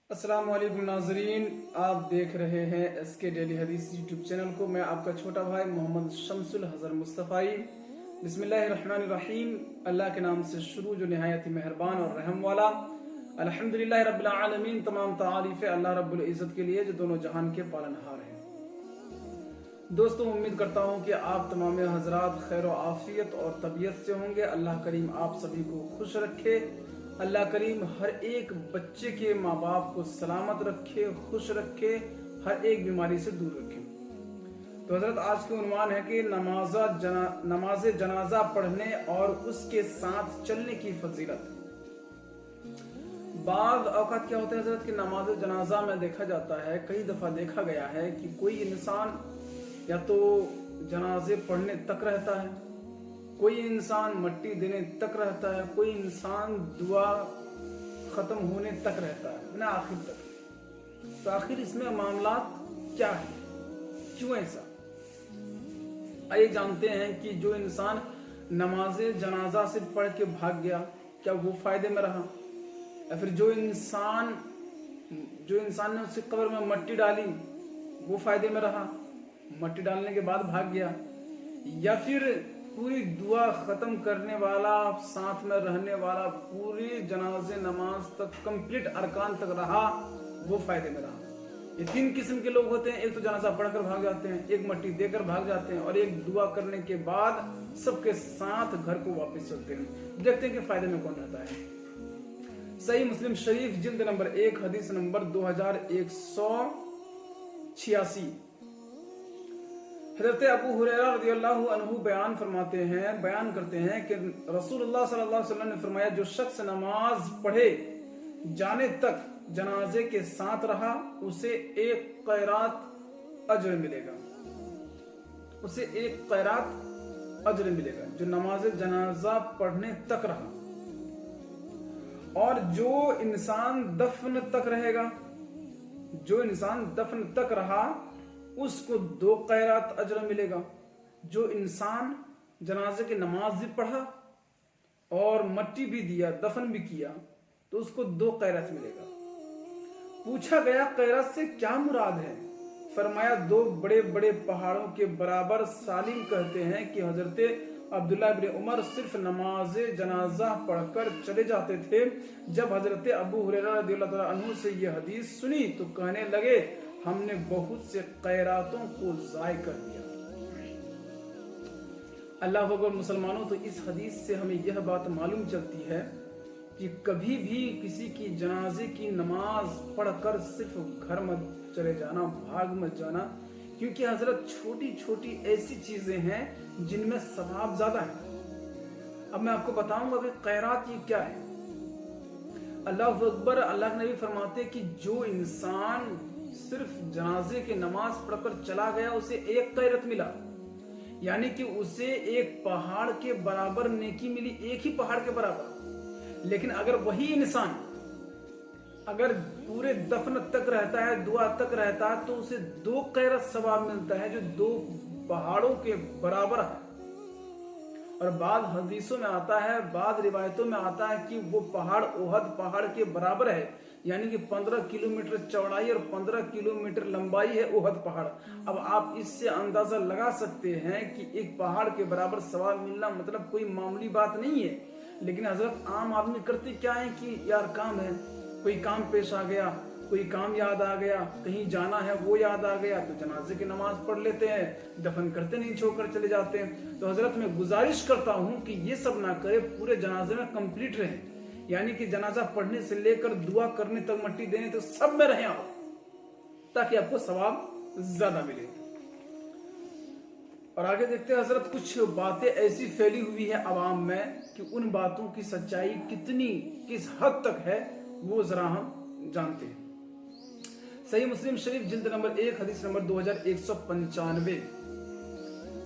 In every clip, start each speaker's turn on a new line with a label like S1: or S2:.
S1: अस्सलाम वालेकुम नाजरीन, आप देख रहे हैं SK डेली हदीस यूट्यूब चैनल को। मैं आपका छोटा भाई मोहम्मद शमसुल हज़र मुस्तफ़ाई। बिस्मिल्लाहिर्रहमानिर्रहीम। अल्लाह के नाम से शुरू जो निहायत ही मेहरबान और रहम वाला। अल्हम्दुलिल्लाह रब्बिल आलमीन। तमाम तारीफ़ें अल्लाह रब्बुल इज़्ज़त के लिए जो दोनों जहान के पालनहार हैं। दोस्तों, उम्मीद करता हूँ कि आप तमाम हजरात खैर व आफियत और तबीयत से होंगे। अल्लाह करीम आप सभी को खुश रखे। अल्लाह करीम हर एक बच्चे के माँ बाप को सलामत रखे, खुश रखे, हर एक बीमारी से दूर रखे। तो हजरत, आज के उन्वान है कि नमाज जनाजा पढ़ने और उसके साथ चलने की फजीलत। बाद औकात क्या होता है हजरत कि नमाज जनाजा में देखा जाता है, कई दफा देखा गया है कि कोई इंसान या तो जनाजे पढ़ने तक रहता है, कोई इंसान मट्टी देने तक रहता है, कोई इंसान दुआ खत्म होने तक रहता है, ना आखिर तक। तो आखिर इसमें मामला क्या है, क्यों ऐसा? आइए जानते हैं कि जो इंसान नमाज जनाजा से पढ़ के भाग गया, क्या वो फायदे में रहा? या फिर जो इंसान ने उसकी कब्र में मट्टी डाली वो फायदे में रहा, मट्टी डालने के बाद भाग गया? या फिर पूरी दुआ खत्म करने वाला, साथ में रहने वाला, पूरी जनाजे नमाज तक कंप्लीट अरकान तक रहा, वो फायदे में रहा? ये तीन किस्म के लोग होते हैं। एक तो जनाजा पढ़कर भाग जाते हैं, एक मट्टी देकर भाग जाते हैं, और एक दुआ करने के बाद सबके साथ घर को वापस चलते हैं। देखते हैं कि फायदे में कौन रहता है। सही मुस्लिम शरीफ जिल्द नंबर 1 हदीस नंबर 2186। हज़रत अबू हुरैरा रज़ियल्लाहु अन्हु बयान करते हैं कि रसूलुल्लाह सल्लल्लाहु अलैहि वसल्लम ने फरमाया, जो शख्स नमाज पढ़े जाने तक जनाजे के साथ रहा, उसे एक क़ैरात अज्र मिलेगा। उसे एक क़ैरात अज्र मिलेगा जो नमाज जनाजा पढ़ने तक रहा। और जो इंसान दफन तक रहा उसको 2 क़ैरात अज्र मिलेगा। जो इंसान जनाजे की नमाज भी पढ़ा और मट्टी भी दिया, दफन भी किया, तो उसको 2 क़ैरात मिलेगा। पूछा गया क़ैरात से क्या मुराद है? फरमाया 2 बड़े बड़े पहाड़ों के बराबर। सालिम कहते हैं कि हजरत अब्दुल्ला इब्न उमर सिर्फ नमाज जनाजा पढ़कर चले जाते थे। जब हजरत अबू हुरैरा रज़ियल्लाहु ताला अन्हु से यह हदीस सुनी तो कहने लगे, हमने बहुत से क़ैरातों को ज़ाय कर दिया। अल्लाह अकबर। मुसलमानों, तो इस हदीस से हमें यह बात मालूम चलती है कि कभी भी किसी की जनाजे की नमाज पढ़कर सिर्फ घर मत चले जाना, भाग मत जाना, क्योंकि हजरत छोटी छोटी ऐसी चीजें हैं जिनमें सवाब ज्यादा है। अब मैं आपको बताऊंगा कि क़ैरात ये क्या है। अल्लाह अकबर। अल्लाह के नबी फरमाते कि जो इंसान सिर्फ जनाजे की नमाज पढ़कर चला गया उसे 1 क़ैरात मिला, यानी कि उसे एक पहाड़ के बराबर नेकी मिली, एक ही पहाड़ के बराबर। लेकिन अगर वही इंसान अगर पूरे दफन तक रहता है, दुआ तक रहता है, तो उसे 2 क़ैरात सवाब मिलता है जो 2 पहाड़ों के बराबर है। और बाद हदीसों में आता है, बाद रिवायतों में आता है कि वो पहाड़ ओहद पहाड़ के बराबर है, यानी कि 15 किलोमीटर चौड़ाई और 15 किलोमीटर लंबाई है ओहद पहाड़। अब आप इससे अंदाजा लगा सकते हैं कि एक पहाड़ के बराबर सवाब मिलना मतलब कोई मामूली बात नहीं है। लेकिन हजरत आम आदमी करते क्या है कि यार काम है, कोई काम पेश आ गया, कोई काम याद आ गया, कहीं जाना है वो याद आ गया, तो जनाजे की नमाज पढ़ लेते हैं, दफन करते नहीं, छोड़कर चले जाते हैं। तो हजरत मैं गुजारिश करता हूं कि ये सब ना करे, पूरे जनाजे में कंप्लीट रहे, यानी कि जनाजा पढ़ने से लेकर दुआ करने तक, मट्टी देने तक सब में रहे आप, ताकि आपको सवाब ज्यादा मिले। और आगे देखते हैं हजरत, कुछ बातें ऐसी फैली हुई है आवाम में कि उन बातों की सच्चाई किस हद तक है वो जरा हम जानते हैं। सही मुस्लिम शरीफ जिल्द नंबर 1 हदीस नंबर 2195।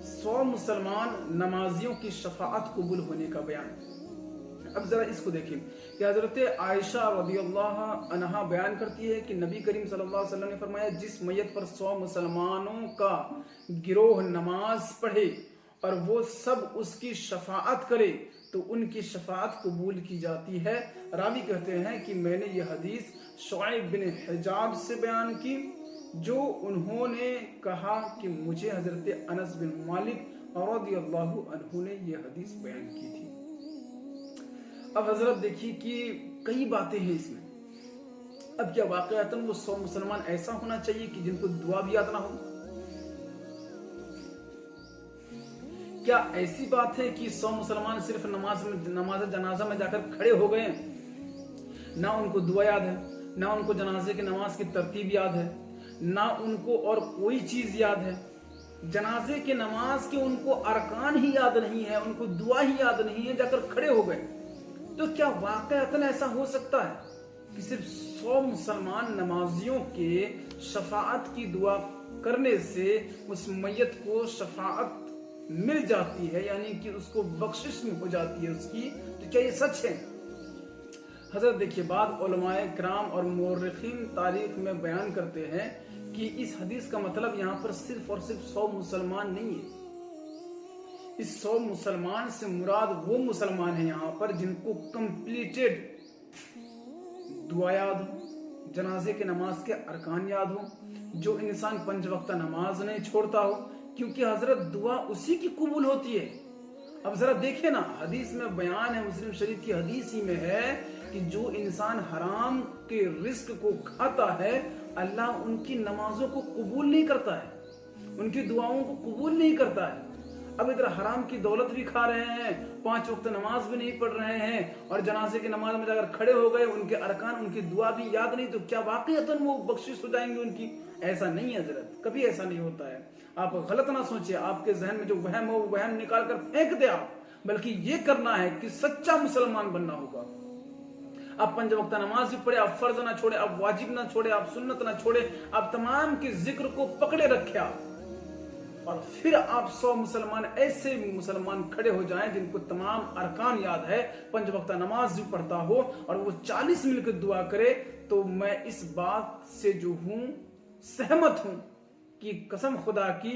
S1: 100 मुसलमान नमाजियों की शफाअत कबूल होने का बयान। अब जरा इसको देखिए कि हजरत आयशा रज़ियल्लाहु अन्हा बयान करती है कि नबी करीम सल्लल्लाहु अलैहि वसल्लम ने फरमाया, जिस मैयत पर 100 मुसलमानों का गिरोह नमाज पढ़े और वो सब उसकी शफाअत करे तो उनकी शफाअत कबूल की जाती है। रावी कहते हैं कि मैंने ये हदीस शुआइब बिन हिजाब से बयान की, जो उन्होंने कहा कि मुझे हजरत अनस बिन मालिक रज़ियल्लाहु अन्हु ने ये हदीस बयान की थी। अब हजरत देखिए कि कई बातें हैं इसमें। अब क्या वाकईतन वो 100 मुसलमान ऐसा होना चाहिए कि जिनको दुआ भी याद ना हो? क्या ऐसी बात है कि 100 मुसलमान सिर्फ नमाज जनाजा में जाकर खड़े हो गए, ना उनको दुआ याद है, ना उनको जनाजे की नमाज की तरतीब याद है, ना उनको और कोई चीज याद है, जनाजे के नमाज के उनको अरकान ही याद नहीं है, उनको दुआ ही याद नहीं है, जाकर खड़े हो गए? तो क्या वाकईतन ऐसा हो सकता है कि सिर्फ 100 मुसलमान नमाजियों के शफाअत की दुआ करने से उस मैयत को शफाअत मिल जाती है, यानी कि उसको बख्शिश में हो जाती है उसकी? तो क्या ये सच है? हजरत देखिए, बाद उलमाए किराम और मुर्रिखीन तारीख में बयान करते हैं कि इस हदीस का मतलब यहाँ पर सिर्फ और सिर्फ 100 मुसलमान नहीं है। इस 100 मुसलमान से मुराद वो मुसलमान है यहाँ पर जिनको कंप्लीटेड दुआ याद हो, जनाजे के नमाज के अरकान याद हो, जो इंसान 5 वक्त नमाज नहीं छोड़ता हो, क्योंकि हजरत दुआ उसी की कबूल होती है। अब जरा देखे ना, हदीस में बयान है, मुस्लिम शरीफ की हदीस ही में है कि जो इंसान हराम के रिस्क को खाता है, अल्लाह उनकी नमाजों को कबूल नहीं करता है, उनकी दुआओं को कबूल नहीं करता है। अब इधर हराम की दौलत भी खा रहे हैं, 5 वक्त नमाज भी नहीं पढ़ रहे हैं, और जनाजे की नमाज में जाकर खड़े हो गए, उनके अरकान उनकी दुआ भी याद नहीं, तो क्या वाकईतन वो बख्शिश हो जाएंगे उनकी? ऐसा नहीं है हजरत, कभी ऐसा नहीं होता है। आप गलत ना सोचिए, आपके जहन में जो वहम हो वो वहम निकाल कर फेंक दे आप, बल्कि ये करना है कि सच्चा मुसलमान बनना होगा। आप 5 वक्त नमाज भी पढ़े, आप फर्ज ना छोड़े, आप वाजिब ना छोड़े, आप सुन्नत ना छोड़े, आप तमाम के जिक्र को पकड़े रखे आप, और फिर आप 100 मुसलमान ऐसे मुसलमान खड़े हो जाएं जिनको तमाम अरकान याद है, 5 वक्त नमाज भी पढ़ता हो, और वो 40 मिलकर दुआ करे, तो मैं इस बात से जो हूं सहमत हूं कि कसम खुदा की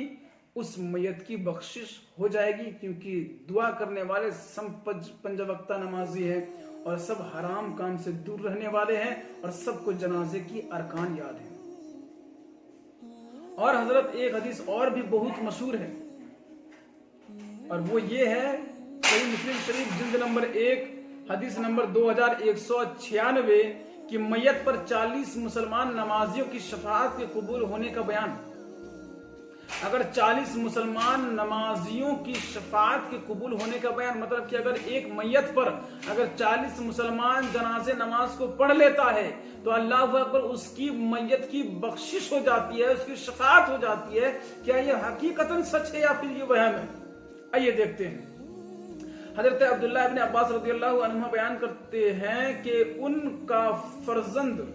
S1: उस मैयत की बख्शिश हो जाएगी, क्योंकि दुआ करने वाले सब 5 वक्त नमाजी हैं और सब हराम काम से दूर रहने वाले हैं, और सबको जनाजे की अरकान याद है। और हजरत एक हदीस और भी बहुत मशहूर है, और वो ये है, सही मुस्लिम शरीफ जिल्द नंबर 1 हदीस नंबर 2196 कि मैयत पर 40 मुसलमान नमाजियों की शफाअत के कबूल होने का बयान। अगर 40 मुसलमान नमाजियों की शफाअत के कबूल होने का बयान, मतलब कि अगर एक मैयत पर अगर 40 मुसलमान जनाजे नमाज को पढ़ लेता है, तो अल्लाह अकबर उसकी मैयत की बख्शिश हो जाती है, उसकी शफाअत हो जाती है। क्या यह हकीकतन सच है या फिर ये वहम है? आइए देखते हैं। हजरत अब्दुल्लाह इब्न अब्बास रज़ियल्लाहु अन्हुमा बयान करते हैं कि उनका फर्जंद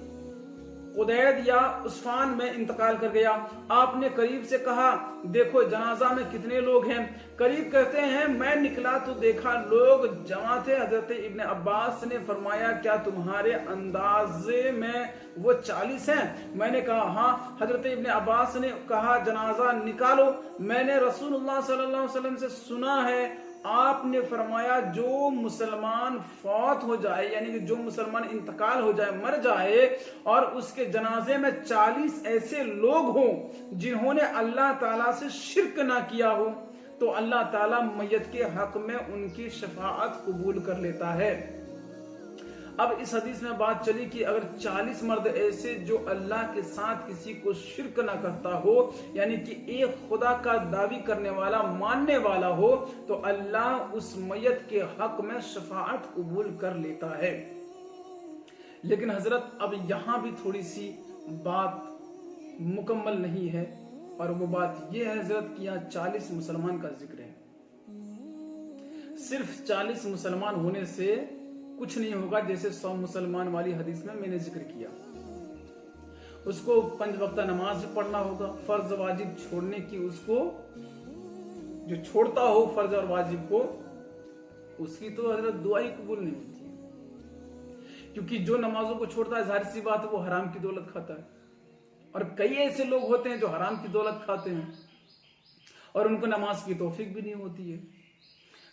S1: उदैद या उस्फान में इंतकाल कर गया। आपने करीब से कहा, देखो जनाजा में कितने लोग हैं? करीब कहते हैं, मैं निकला तो देखा लोग जमा थे। हजरत इब्न अब्बास ने फरमाया, क्या तुम्हारे अंदाजे में वो 40 हैं? मैंने कहा हाँ। हजरत इब्न अब्बास ने कहा, जनाजा निकालो। मैंने रसूलुल्लाह सल्लल्लाहु अलैहि वसल्लम से सुना है, आपने फरमाया जो मुसलमान फौत हो जाए, यानी कि जो मुसलमान इंतकाल हो जाए, मर जाए, और उसके जनाजे में 40 ऐसे लोग हों जिन्होंने अल्लाह ताला से शिर्क ना किया हो, तो अल्लाह ताला मैयत के हक में उनकी शफाअत कबूल कर लेता है। अब इस हदीस में बात चली कि अगर 40 मर्द ऐसे जो अल्लाह के साथ किसी को शिर्क ना करता हो, यानी कि एक खुदा का दावी करने वाला, मानने वाला हो, तो अल्लाह उस मैयत के हक में शफाअत कबूल कर लेता है। लेकिन हजरत अब यहां भी थोड़ी सी बात मुकम्मल नहीं है, और वो बात यह है हजरत कि यहाँ 40 मुसलमान का जिक्र है। सिर्फ 40 मुसलमान होने से कुछ नहीं होगा, जैसे 100 मुसलमान वाली हदीस में मैंने जिक्र किया। उसको 5 वक्त नमाज पढ़ना होगा, फर्ज वाजिब छोड़ने की, उसको जो छोड़ता हो फर्ज और वाजिब को, उसकी तो हजरत दुआ ही कबूल नहीं होती है, क्योंकि जो नमाजों को छोड़ता है, जाहिर सी बात है वो हराम की दौलत खाता है। और कई ऐसे लोग होते हैं जो हराम की दौलत खाते हैं और उनको नमाज की तौफीक भी नहीं होती है।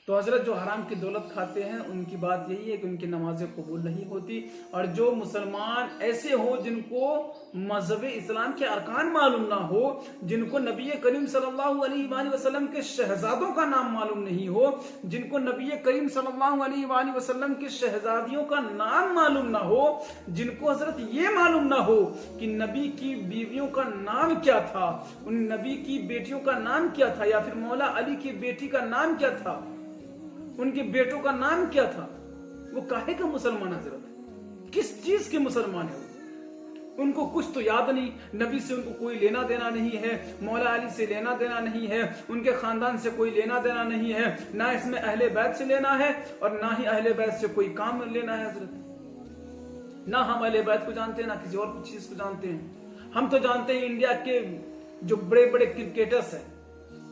S1: तो हजरत जो हराम की दौलत खाते हैं उनकी बात यही है कि उनकी नमाजें कबूल नहीं होती। और जो मुसलमान ऐसे हो जिनको मजहब इस्लाम के अरकान मालूम ना हो, जिनको नबी करीम सल्लल्लाहु अलैहि वसल्लम के शहजादों का नाम मालूम नहीं हो, जिनको नबी करीम सल्लल्लाहु अलैहि वसल्लम की शहजादियों का नाम मालूम ना हो, जिनको हजरत ये मालूम ना हो कि नबी की बीवियों का नाम क्या था, उन नबी की बेटियों का नाम क्या था, या फिर मौला अली की बेटी का नाम क्या था, उनके बेटों का नाम क्या था, वो काहे का मुसलमान हजरत, किस चीज के मुसलमान है? उनको कुछ तो याद नहीं, नबी से उनको कोई लेना देना नहीं है, मौला अली से लेना देना नहीं है, उनके खानदान से कोई लेना देना नहीं है, ना इसमें अहले बैत से लेना है और ना ही अहले बैत से कोई काम लेना है हजरत। ना हम अहले बैत को जानते हैं, ना किसी और चीज को जानते हैं। हम तो जानते हैं इंडिया के जो बड़े बड़े क्रिकेटर्स हैं,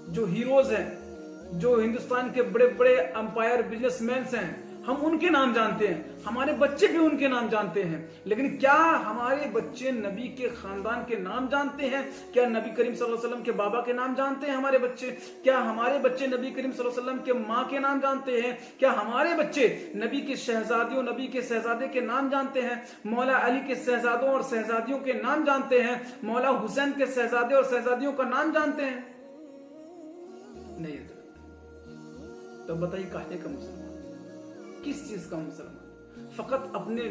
S1: जो हीरोज हैं, जो हिंदुस्तान के बड़े बड़े अंपायर बिजनेसमैन हैं, हम उनके नाम जानते हैं, हमारे बच्चे भी उनके नाम जानते हैं। लेकिन क्या हमारे बच्चे नबी के खानदान के नाम जानते हैं? क्या नबी करीम सल्लल्लाहु अलैहि वसल्लम के बाबा के नाम जानते हैं हमारे बच्चे? क्या हमारे बच्चे नबी करीम सल्लल्लाहु अलैहि वसल्लम के माँ के नाम जानते हैं? क्या हमारे बच्चे नबी के शहजादियों, नबी के शहजादे के नाम जानते हैं? मौला अली के शहजादों और शहजादियों के नाम जानते हैं? मौला हुसैन के शहजादे और शहजादियों का नाम जानते हैं? नहीं। तो बताइए काहे का मुसलमान, किस चीज का मुसलमान? फकत अपने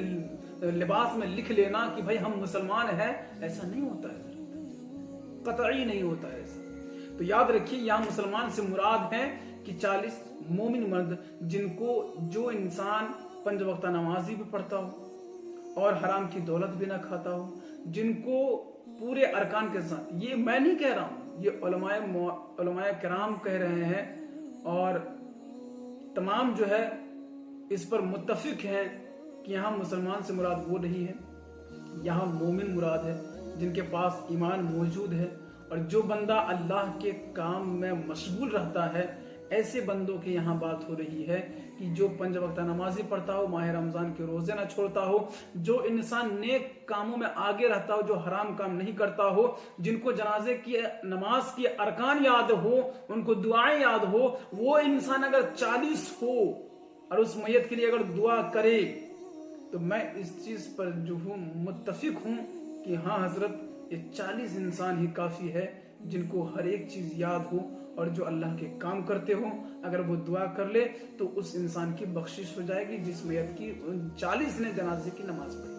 S1: लिबास में लिख लेना कि भाई हम मुसलमान हैं, ऐसा नहीं होता है, कतई नहीं होता है ऐसा। तो याद रखिए, यहां मुसलमान से मुराद है कि 40 मोमिन मर्द, जिनको जो इंसान 5 वक्त नमाजी भी पढ़ता हो और हराम की दौलत भी ना खाता हो, जिनको पूरे अरकान के साथ, ये मैं नहीं कह रहा हूं, ये उलमाए किराम कह रहे हैं और तमाम जो है इस पर मुत्तफिक है कि यहाँ मुसलमान से मुराद वो नहीं है, यहाँ मोमिन मुराद है, जिनके पास ईमान मौजूद है। और जो बंदा अल्लाह के काम में मशगूल रहता है, ऐसे बंदों की यहाँ बात हो रही है कि जो 5 वक्त नमाजी पढ़ता हो, माह रमजान के रोजे ना छोड़ता हो, जो इंसान नेक कामों में आगे रहता हो, जो हराम काम नहीं करता हो, जिनको जनाजे की नमाज की अरकान याद हो, उनको दुआएं याद हो, वो इंसान अगर 40 हो और उस मैयत के लिए अगर दुआ करे, तो मैं इस चीज पर जो हूँ मुत्तफिक हूँ कि हाँ हजरत, ये 40 इंसान ही काफी है जिनको हर एक चीज याद हो और जो अल्लाह के काम करते हो, अगर वो दुआ कर ले तो उस इंसान की बख्शिश हो जाएगी जिस मैयत की 40 ने जनाजे की नमाज पढ़ी।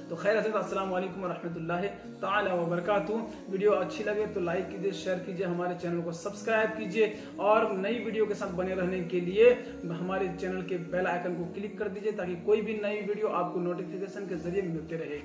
S1: तो खैर हज़रत, अस्सलाम वालेकुम रहमतुल्लाहि ताला व बरकातहू। वीडियो अच्छी लगे तो लाइक कीजिए, शेयर कीजिए, हमारे चैनल को सब्सक्राइब कीजिए और नई वीडियो के साथ बने रहने के लिए हमारे चैनल के बेल आइकन को क्लिक कर दीजिए ताकि कोई भी नई वीडियो आपको नोटिफिकेशन के जरिए मिलते रहे।